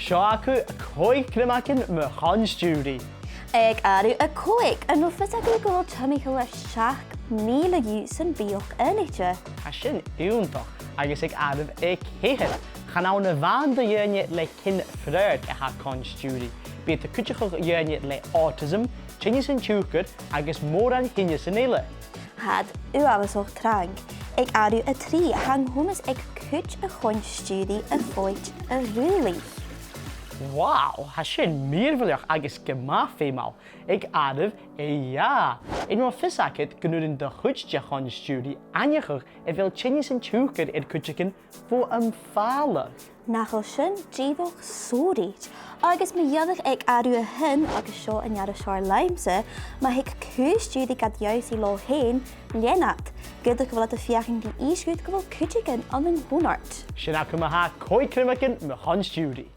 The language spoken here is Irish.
Seo acu Còig Criomagan me choin-stiùiridh. Ag arw y coig yn wrthys ag yn gweld tymi chyla 7,000 ywys yn biog yn eich. A sin iúntach agus ag armh chéir. Chanaw na bhain do dhéine le cin freud a ha choin-stiùiridh. Bíad a cúteach dhéine le autism, choin-stiùiridh agus mór an hinne san éile. Had u awas o'ch trang. Ag arw y tri hang hwnnws ag cwt y choin-stiùiridh y fwyd y rili. Wow, ha sin mírfiliach agus gemá féimeáil ag armh ja. In mar fisacid gnúrin de chuid de choin-stiùiridh aineachach a bhfuil choin-stiùiridh ar cúteacin fu an fála. Nachol sin díoch sóríd. Agus mi dhealach ag arw y hyn agus seo yn iar y sioar laimse, mae hig cwstiúiridh gad iaws I lo hen lienat. Gyda gyfle y fiachyn di isgwyd gyfle cwteacin an yn hwnart. Sin acu ha Còig Criomagan me choin-stiùiridh.